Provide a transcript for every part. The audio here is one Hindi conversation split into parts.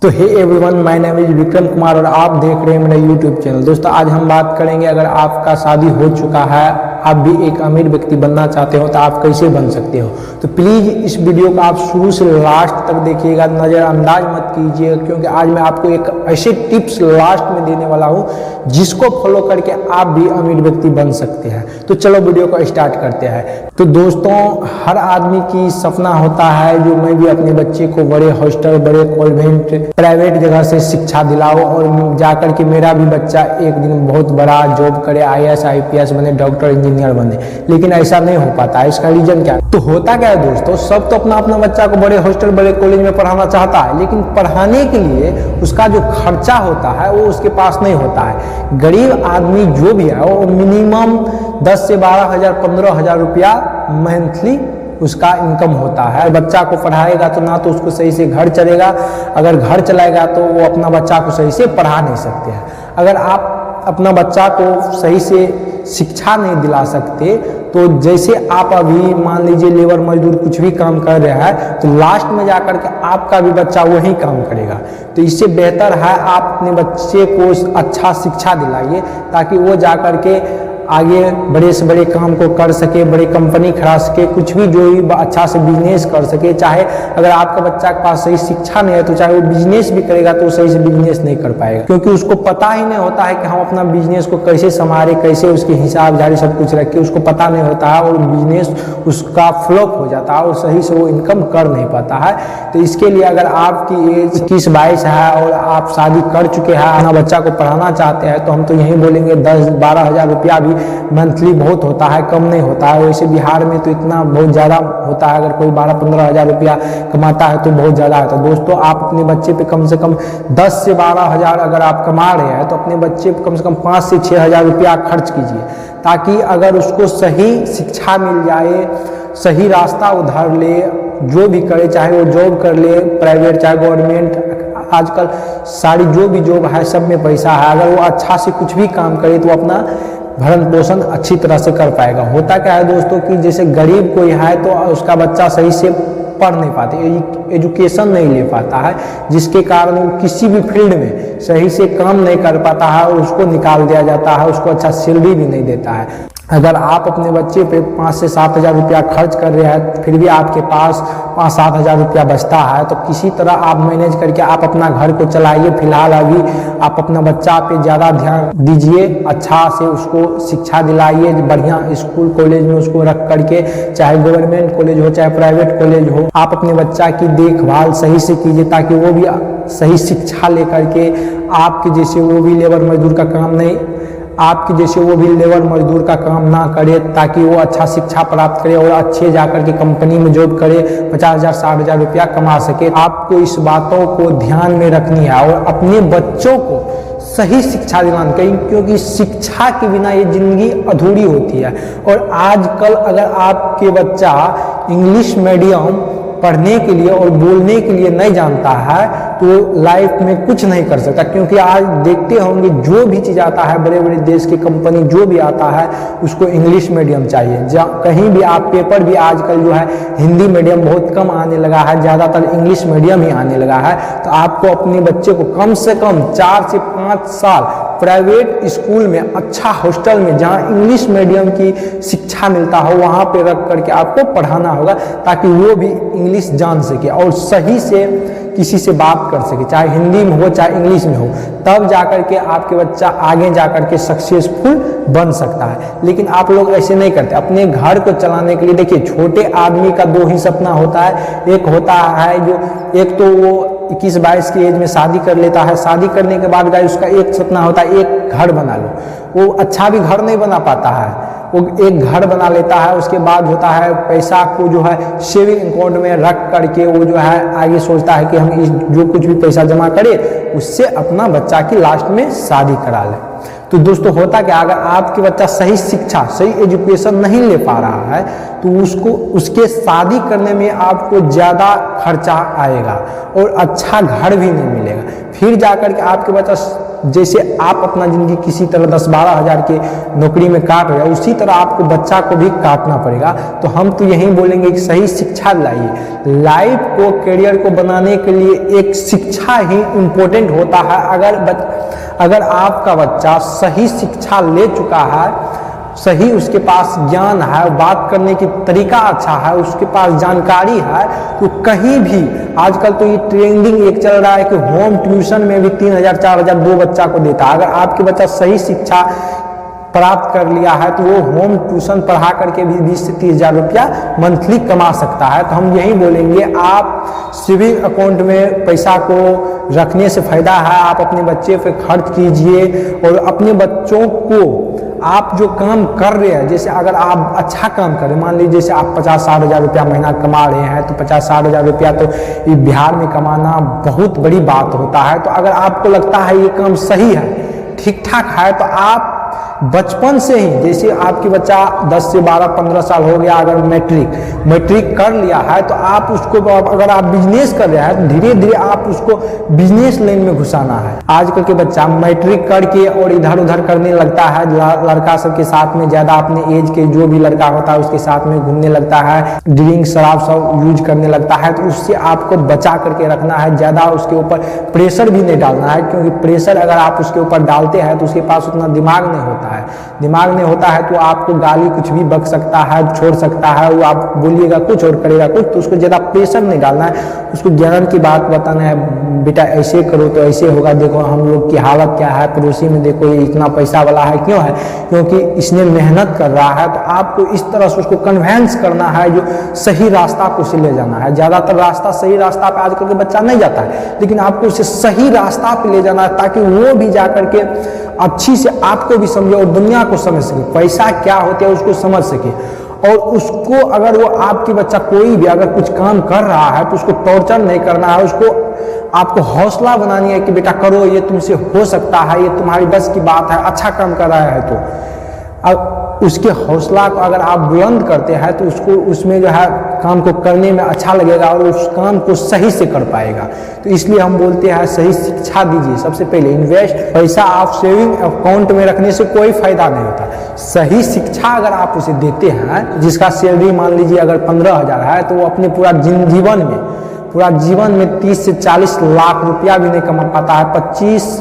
तो hey everyone, my name is Vikram Kumar और आप देख रहे हैं मेरा यूट्यूब चैनल। दोस्तों आज हम बात करेंगे, अगर आपका शादी हो चुका है, आप भी एक अमीर व्यक्ति बनना चाहते हो तो आप कैसे बन सकते हो। तो प्लीज़ इस वीडियो को आप शुरू से लास्ट तक देखिएगा, नज़रअंदाज मत कीजिएगा, क्योंकि आज मैं आपको एक ऐसे टिप्स लास्ट में देने वाला हूँ जिसको फॉलो करके आप भी अमीर व्यक्ति बन सकते हैं। तो चलो वीडियो को स्टार्ट करते हैं। तो दोस्तों हर आदमी की सपना होता है जो मैं भी अपने बच्चे को बड़े हॉस्टल, बड़े कॉन्वेंट, प्राइवेट जगह से शिक्षा दिलाओ और जाकर के मेरा भी बच्चा एक दिन बहुत बड़ा जॉब करे, IAS IPS बने, डॉक्टर इंजीनियर बने। लेकिन ऐसा नहीं हो पाता है। इसका रीजन क्या है? तो होता क्या है दोस्तों, सब तो अपना अपना बच्चा को बड़े हॉस्टल, बड़े कॉलेज में पढ़ाना चाहता है, लेकिन पढ़ाने के लिए उसका जो खर्चा होता है वो उसके पास नहीं होता है। गरीब आदमी जो भी है वो मिनिमम 10 से 12 हजार, 15 हजार रुपया मंथली उसका इनकम होता है। बच्चा को पढ़ाएगा तो ना तो उसको सही से घर चलेगा, अगर घर चलाएगा तो वो अपना बच्चा को सही से पढ़ा नहीं सकते हैं। अगर आप अपना बच्चा को सही से शिक्षा नहीं दिला सकते तो जैसे आप अभी मान लीजिए लेबर मजदूर कुछ भी काम कर रहा है तो लास्ट में जाकर के आपका भी बच्चा वही काम करेगा। तो इससे बेहतर है आप अपने बच्चे को अच्छा शिक्षा दिलाइए ताकि वो जाकर के आगे बड़े से बड़े काम को कर सके, बड़े कंपनी खड़ा सके, कुछ भी जो भी अच्छा से बिजनेस कर सके। चाहे अगर आपका बच्चा के पास सही शिक्षा नहीं है तो चाहे वो बिजनेस भी करेगा तो सही से बिजनेस नहीं कर पाएगा, क्योंकि उसको पता ही नहीं होता है कि हम अपना बिजनेस को कैसे संभाले, कैसे उसके हिसाब जारी सब कुछ रखे, उसको पता नहीं होता है और बिजनेस उसका फ्लॉप हो जाता है और सही से वो इनकम कर नहीं पाता है। तो इसके लिए अगर आपकी एज 21-22 है और आप शादी कर चुके हैं, अपना बच्चा को पढ़ाना चाहते हैं, तो हम तो यही बोलेंगे 10-12 हजार रुपया भी मंथली बहुत होता है, कम नहीं होता है। वैसे बिहार में तो इतना बहुत ज़्यादा होता है, अगर कोई 12-15 हजार रुपया कमाता है तो बहुत ज़्यादा होता है। दोस्तों आप अपने बच्चे पे कम से कम 10 से 12 हजार अगर आप कमा रहे हैं तो अपने बच्चे पे कम से कम 5 से 6 हजार रुपया खर्च कीजिए, ताकि अगर उसको सही शिक्षा मिल जाए, सही रास्ता उधर ले, जो भी करे, चाहे वो जॉब कर ले, प्राइवेट चाहे गवर्नमेंट, आजकल सारी जो भी जॉब है सब में पैसा है। अगर वो अच्छा से कुछ भी काम करे तो अपना भरण पोषण अच्छी तरह से कर पाएगा। होता क्या है दोस्तों कि जैसे गरीब कोई है तो उसका बच्चा सही से पढ़ नहीं पाते, एजुकेशन नहीं ले पाता है, जिसके कारण वो किसी भी फील्ड में सही से काम नहीं कर पाता है और उसको निकाल दिया जाता है, उसको अच्छा सैलरी भी नहीं देता है। अगर आप अपने बच्चे पे 5 से 7 हजार रुपया खर्च कर रहे हैं फिर भी आपके पास 5-7 हजार रुपया बचता है तो किसी तरह आप मैनेज करके आप अपना घर को चलाइए। फिलहाल अभी आप अपना बच्चा पे ज़्यादा ध्यान दीजिए, अच्छा से उसको शिक्षा दिलाइए, बढ़िया स्कूल कॉलेज में उसको रख करके, चाहे गवर्नमेंट कॉलेज हो चाहे प्राइवेट कॉलेज हो, आप अपने बच्चा की देखभाल सही से कीजिए ताकि वो भी सही शिक्षा लेकर के आपके जैसे वो भी लेबर मजदूर का काम नहीं, आपके जैसे वो भी लेबर मजदूर का काम ना करे, ताकि वो अच्छा शिक्षा प्राप्त करे और अच्छे जाकर के कंपनी में जॉब करे, 50,000-60 हजार रुपया कमा सके। आपको इस बातों को ध्यान में रखनी है और अपने बच्चों को सही शिक्षा दिलानी, क्योंकि शिक्षा के बिना ये जिंदगी अधूरी होती है। और आजकल अगर आपके बच्चा इंग्लिश मीडियम पढ़ने के लिए और बोलने के लिए नहीं जानता है तो लाइफ में कुछ नहीं कर सकता, क्योंकि आज देखते होंगे जो भी चीज़ आता है, बड़े बड़े देश की कंपनी जो भी आता है उसको इंग्लिश मीडियम चाहिए। कहीं भी आप पेपर भी आजकल जो है हिंदी मीडियम बहुत कम आने लगा है, ज़्यादातर इंग्लिश मीडियम ही आने लगा है। तो आपको अपने बच्चे को कम से कम 4 से 5 साल प्राइवेट स्कूल में, अच्छा हॉस्टल में जहाँ इंग्लिश मीडियम की शिक्षा मिलता हो वहाँ पे रख करके आपको पढ़ाना होगा, ताकि वो भी इंग्लिश जान सके और सही से किसी से बात कर सके, चाहे हिंदी में हो चाहे इंग्लिश में हो। तब जाकर के आपके बच्चा आगे जाकर के सक्सेसफुल बन सकता है। लेकिन आप लोग ऐसे नहीं करते। अपने घर को चलाने के लिए देखिए, छोटे आदमी का 2 ही सपना होता है। एक होता है जो, एक तो वो 21-22 की एज में शादी कर लेता है, शादी करने के बाद गाइस उसका एक सपना होता है एक घर बना लो। वो अच्छा भी घर नहीं बना पाता है, वो एक घर बना लेता है, उसके बाद होता है पैसा को जो है सेविंग अकाउंट में रख करके वो जो है आगे सोचता है कि हम इस जो कुछ भी पैसा जमा करें उससे अपना बच्चा की लास्ट में शादी करा लें। तो दोस्तों होता क्या, अगर आपके बच्चा सही शिक्षा, सही एजुकेशन नहीं ले पा रहा है तो उसको उसके शादी करने में आपको ज़्यादा खर्चा आएगा और अच्छा घर भी नहीं मिलेगा। फिर जाकर के आपके बच्चा जैसे आप अपना ज़िंदगी किसी तरह 10-12 हज़ार के नौकरी में काट रहे हैं, उसी तरह आपको बच्चा को भी काटना पड़ेगा। तो हम तो यही बोलेंगे कि सही शिक्षा लाइए। लाइफ को, करियर को बनाने के लिए एक शिक्षा ही इम्पोर्टेंट होता है। अगर आपका बच्चा सही शिक्षा ले चुका है, सही उसके पास ज्ञान है, बात करने की तरीका अच्छा है, उसके पास जानकारी है, तो कहीं भी आजकल तो ये ट्रेंडिंग एक चल रहा है कि होम ट्यूशन में भी 3,000 4,000 दो बच्चा को देता है। अगर आपके बच्चा सही शिक्षा प्राप्त कर लिया है तो वो होम ट्यूशन पढ़ा करके भी 20 से 30 हज़ार रुपया मंथली कमा सकता है। तो हम यही बोलेंगे, आप सेविंग अकाउंट में पैसा को रखने से फायदा है, आप अपने बच्चे पे खर्च कीजिए और अपने बच्चों को आप जो काम कर रहे हैं, जैसे अगर आप अच्छा काम करें, मान लीजिए जैसे आप 50-60 हज़ार रुपया महीना कमा रहे हैं, तो 50-60 हज़ार रुपया तो ये बिहार में कमाना बहुत बड़ी बात होता है। तो अगर आपको लगता है ये काम सही है, ठीक ठाक है, तो आप बचपन से ही, जैसे आपकी बच्चा 10 से 12-15 साल हो गया, अगर मैट्रिक कर लिया है, तो आप उसको, अगर आप बिजनेस कर रहे हैं, तो धीरे धीरे आप उसको बिजनेस लाइन में घुसाना है। आजकल के बच्चा मैट्रिक करके और इधर उधर करने लगता है, लड़का सबके साथ में, ज़्यादा अपने एज के जो भी लड़का होता है उसके साथ में घूमने लगता है, ड्रिंक शराब सब यूज करने लगता है। तो उससे आपको बचा करके रखना है, ज़्यादा उसके ऊपर प्रेशर भी नहीं डालना है, क्योंकि प्रेशर अगर आप उसके ऊपर डालते हैं तो उसके पास उतना दिमाग नहीं होता है। दिमाग नहीं होता है तो आपको गाली कुछ भी बक सकता है, छोड़ सकता है, वो आप बोलिएगा कुछ और करेगा कुछ। तो उसको ज़्यादा प्रेशर नहीं डालना है, उसको ज्ञान की बात बताना है, बेटा ऐसे करो तो ऐसे होगा, देखो हम लोग की हालत क्या है, पड़ोसी में देखो ये इतना पैसा वाला है, क्यों है, क्योंकि इसने मेहनत कर रहा है। तो आपको इस तरह से उसको कन्वेंस करना है, जो सही रास्ता को उसे ले जाना है। ज़्यादातर रास्ता, सही रास्ता पे आजकल के बच्चा नहीं जाता है, लेकिन आपको उसे सही रास्ता पे ले जाना है, ताकि वो भी जा करके अच्छी से आपको भी समझे और दुनिया को समझ सके, पैसा क्या होता है उसको समझ सके। और उसको, अगर वो आपके बच्चा कोई भी अगर कुछ काम कर रहा है तो उसको टॉर्चर नहीं करना है, उसको आपको हौसला बनानी है कि बेटा करो, ये तुमसे हो सकता है, ये तुम्हारी बस की बात है, अच्छा काम कर रहा है। तो अब उसके हौसला को अगर आप बुलंद करते हैं तो उसको, उसमें जो है काम को करने में अच्छा लगेगा और उस काम को सही से कर पाएगा। तो इसलिए हम बोलते हैं सही शिक्षा दीजिए। सबसे पहले इन्वेस्ट, पैसा आप सेविंग अकाउंट में रखने से कोई फायदा नहीं होता। सही शिक्षा अगर आप उसे देते हैं, जिसका सैलरी मान लीजिए अगर 15 हज़ार है, तो वो अपने पूरा जीवन में 30 से 40 लाख रुपया भी नहीं कमा पाता है।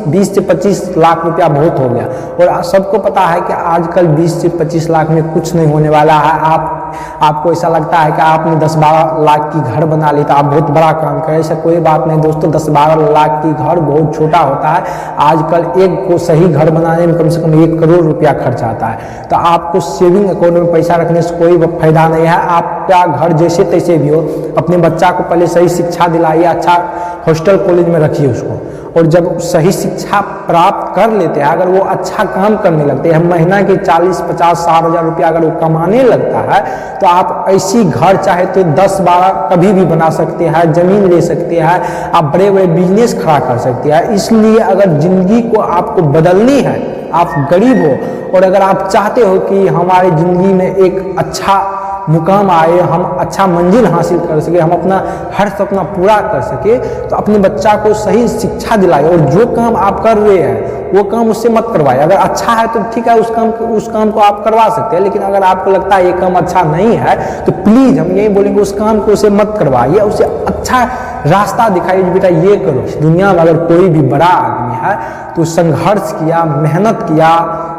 20 से 25 लाख रुपया बहुत हो गया। और सबको पता है कि आजकल 20 से 25 लाख में कुछ नहीं होने वाला है। आपको ऐसा लगता है कि आपने 10-12 लाख की घर बना ली तो आप बहुत बड़ा काम करें, ऐसा कोई बात नहीं दोस्तों। 10-12 लाख की घर बहुत छोटा होता है। आजकल एक को सही घर बनाने में कम से कम 1 करोड़ रुपया खर्च आता है। तो आपको सेविंग अकाउंट में पैसा रखने से कोई फायदा नहीं है। आपका घर जैसे तैसे भी हो, अपने बच्चा को पहले सही शिक्षा दिलाइए, अच्छा हॉस्टल कॉलेज में रखिए उसको। और जब सही शिक्षा प्राप्त कर लेते हैं, अगर वो अच्छा काम करने लगते हैं, महीना के 40, 50, 60 हज़ार रुपया अगर वो कमाने लगता है, तो आप ऐसी घर चाहे तो 10-12 कभी भी बना सकते हैं, जमीन ले सकते हैं, आप बड़े बड़े बिजनेस खड़ा कर सकते हैं। इसलिए अगर जिंदगी को आपको बदलनी है, आप गरीब हो और अगर आप चाहते हो कि हमारी जिंदगी में एक अच्छा मुकाम आए, हम अच्छा मंजिल हासिल कर सके, हम अपना हर सपना पूरा कर सके, तो अपने बच्चा को सही शिक्षा दिलाए। और जो काम आप कर रहे हैं वो काम उससे मत करवाए। अगर अच्छा है तो ठीक है, उस काम को आप करवा सकते हैं, लेकिन अगर आपको लगता है ये काम अच्छा नहीं है तो प्लीज़ हम यही बोलेंगे उस काम को उसे मत करवाइए, उसे अच्छा रास्ता दिखाइए, बेटा ये करो। दुनिया में अगर कोई भी बड़ा आदमी है तो संघर्ष किया, मेहनत किया,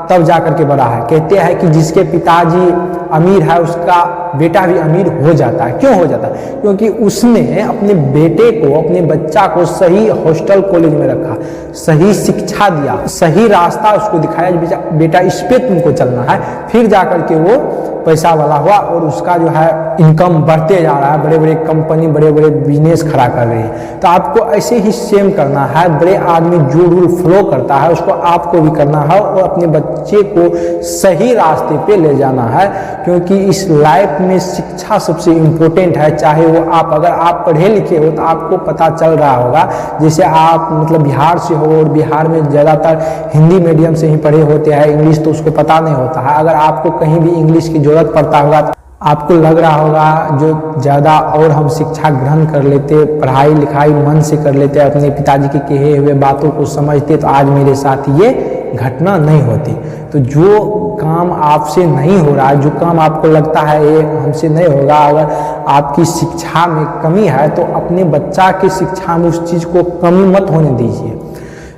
तब जाकर के बड़ा है। कहते हैं कि जिसके पिताजी अमीर है उसका बेटा भी अमीर हो जाता है। क्यों हो जाता है? क्योंकि उसने अपने बेटे को, अपने बच्चा को सही हॉस्टल कॉलेज में रखा, सही शिक्षा दिया, सही रास्ता उसको दिखाया, बेटा इस पे तुमको चलना है, फिर जाकर के वो पैसा वाला हुआ और उसका जो है इनकम बढ़ते जा रहा है, बड़े बड़े कंपनी, बड़े बड़े बिजनेस खड़ा कर रही है। तो आपको ऐसे ही सेम करना है। बड़े आदमी जो रूल फॉलो करता है उसको आपको भी करना है और अपने बच्चे को सही रास्ते पे ले जाना है, क्योंकि इस लाइफ में शिक्षा सबसे इम्पोर्टेंट है। चाहे वो आप, अगर आप पढ़े लिखे हो तो आपको पता चल रहा होगा, जैसे आप मतलब बिहार से हो और बिहार में ज़्यादातर हिंदी मीडियम से ही पढ़े होते हैं, इंग्लिश तो उसको पता नहीं होता है। अगर आपको कहीं भी इंग्लिश की जरूरत पड़ता होगा, आपको लग रहा होगा जो ज़्यादा और हम शिक्षा ग्रहण कर लेते, पढ़ाई लिखाई मन से कर लेते, अपने पिताजी के कहे हुए बातों को समझते, तो आज मेरे साथ ये घटना नहीं होती। तो जो काम आपसे नहीं हो रहा है, जो काम आपको लगता है ये हमसे नहीं होगा, अगर आपकी शिक्षा में कमी है तो अपने बच्चा की शिक्षा में उस चीज़ को कमी मत होने दीजिए।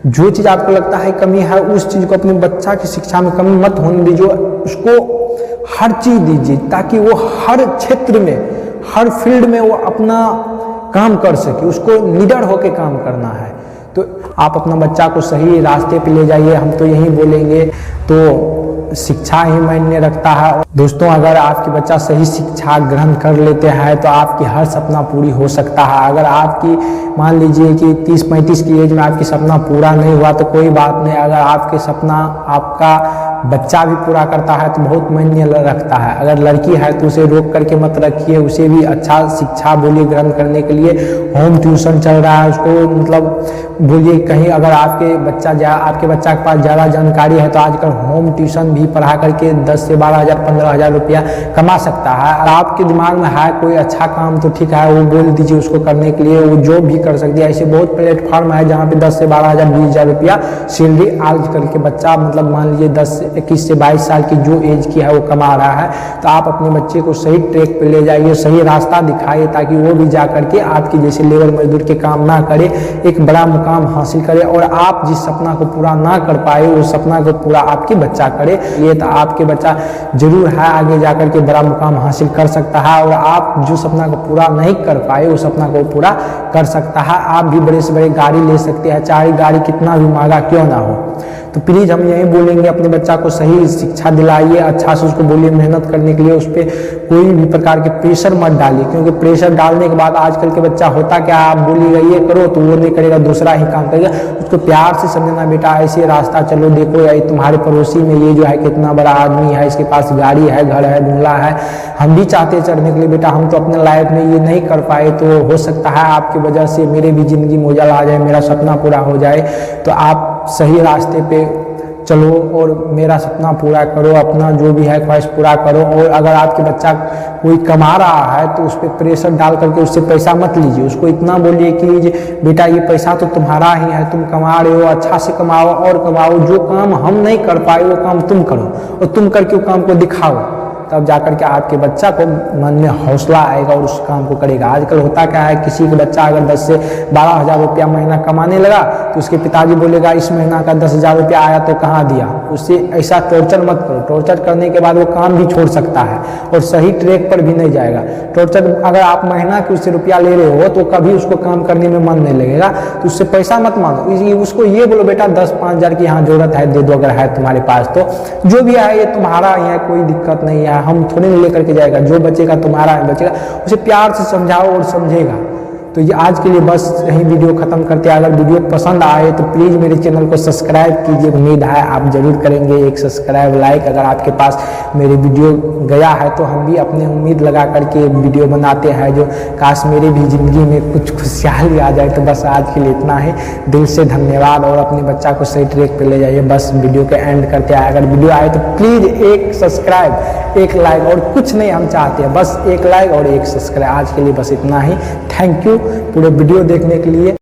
जो चीज़ आपको लगता है कमी है उस चीज़ को अपने बच्चा की शिक्षा में कमी मत होने दीजिए, उसको हर चीज़ दीजिए ताकि वो हर क्षेत्र में, हर फील्ड में वो अपना काम कर सके, उसको निडर होकर काम करना है। तो आप अपना बच्चा को सही रास्ते पे ले जाइए, हम तो यही बोलेंगे। तो शिक्षा ही मायने रखता है। दोस्तों, अगर आपके बच्चा सही शिक्षा ग्रहण कर लेते हैं तो आपकी हर सपना पूरी हो सकता है। अगर आपकी मान लीजिए कि 30-35 की एज में आपकी सपना पूरा नहीं हुआ तो कोई बात नहीं, अगर आपके सपना आपका बच्चा भी पूरा करता है तो बहुत मायने रखता है। अगर लड़की है तो उसे रोक करके मत रखिए, उसे भी अच्छा शिक्षा बोलिए ग्रहण करने के लिए होम ट्यूशन चल रहा है, उसको मतलब बोलिए कहीं अगर आपके बच्चा के पास ज़्यादा जानकारी है तो आजकल होम ट्यूशन भी पढ़ा करके 10 से 12 हज़ार 15 हज़ार रुपया कमा सकता है। और आपके दिमाग में है कोई अच्छा काम तो ठीक है, वो बोल दीजिए उसको करने के लिए, वो जॉब भी कर सकती है। ऐसे बहुत प्लेटफॉर्म है जहाँ पे 10 से 12 हज़ार 20 हज़ार रुपया सैलरी आज कल के बच्चा मतलब मान लीजिए 21 से 22 साल की जो एज की है वो कमा रहा है। तो आप अपने बच्चे को सही ट्रैक पे ले जाइए, सही रास्ता दिखाइए ताकि वो भी जा करके आपकी जैसे लेबर मजदूर के काम ना करे, एक बड़ा मुकाम हासिल करे। और आप जिस सपना को पूरा ना कर पाए उस सपना को पूरा आपके बच्चा करे, ये तो आपके बच्चा जरूर है आगे जा करके बड़ा मुकाम हासिल कर सकता है। और आप जो सपना को पूरा नहीं कर पाए उस सपना को पूरा कर सकता है। आप भी बड़े से बड़े गाड़ी ले सकते हैं, चाहे गाड़ी कितना भी महंगा क्यों ना हो। तो प्लीज़ हम यही बोलेंगे अपने बच्चा को सही शिक्षा दिलाइए, अच्छा से उसको बोलिए मेहनत करने के लिए, उस पर कोई भी प्रकार के प्रेशर मत डालिए, क्योंकि प्रेशर डालने के बाद आजकल के बच्चा होता क्या, आप बोलिएगा ये करो तो वो नहीं करेगा, दूसरा ही काम करेगा। उसको प्यार से समझना, बेटा ऐसे रास्ता चलो, देखो या तुम्हारे पड़ोसी में ये जो है कितना बड़ा आदमी है, इसके पास गाड़ी है, घर है, बंगला है, हम भी चाहते चढ़ने के लिए, बेटा हम तो अपने लाइफ में ये नहीं कर पाए, तो हो सकता है आपकी वजह से मेरे भी ज़िंदगी में उजाला आ जाए, मेरा सपना पूरा हो जाए। तो आप सही रास्ते पे चलो और मेरा सपना पूरा करो, अपना जो भी है ख्वाहिश पूरा करो। और अगर आपके बच्चा कोई कमा रहा है तो उस पर प्रेशर डाल करके उससे पैसा मत लीजिए, उसको इतना बोलिए कि बेटा ये पैसा तो तुम्हारा ही है, तुम कमा रहे हो, अच्छा से कमाओ और कमाओ, जो काम हम नहीं कर पाए वो काम तुम करो और तुम करके वो काम को दिखाओ, तब जाकर के आपके बच्चा को मन में हौसला आएगा और उस काम को करेगा। आजकल होता क्या है, किसी का बच्चा अगर 10 से 12 हज़ार रुपया महीना कमाने लगा तो उसके पिताजी बोलेगा इस महीना का 10 हज़ार रुपया आया तो कहाँ दिया। उससे ऐसा टॉर्चर मत करो, टॉर्चर करने के बाद वो काम भी छोड़ सकता है और सही ट्रैक पर भी नहीं जाएगा। टॉर्चर अगर आप महीना के उससे रुपया ले रहे हो तो कभी उसको काम करने में मन नहीं लगेगा, तो उससे पैसा मत मांगो, उसको ये बोलो बेटा 10-5 हज़ार की यहाँ जरूरत है दे दो, अगर है तुम्हारे पास तो जो भी है ये तुम्हारा ही है, कोई दिक्कत नहीं है, हम थोड़ी नहीं लेकर के जाएगा, जो बचेगा तुम्हारा है बचेगा। उसे प्यार से समझाओ और समझेगा। तो ये आज के लिए बस यही वीडियो खत्म करते हैं। अगर वीडियो पसंद आए तो प्लीज़ मेरे चैनल को सब्सक्राइब कीजिए, उम्मीद है आप जरूर करेंगे। एक सब्सक्राइब लाइक अगर आपके पास मेरे वीडियो गया है तो हम भी अपने उम्मीद लगा करके वीडियो बनाते हैं जो काश मेरे भी ज़िंदगी में कुछ खुशहाली आ जाए। तो बस आज के लिए इतना ही, दिल से धन्यवाद और अपने बच्चा को सही ट्रैक पे ले जाइए। बस वीडियो के एंड करते हैं। अगर वीडियो आए तो प्लीज़ एक सब्सक्राइब, एक लाइक, और कुछ नहीं हम चाहते हैं, बस एक लाइक और एक सब्सक्राइब। आज के लिए बस इतना ही, थैंक यू पूरे वीडियो देखने के लिए।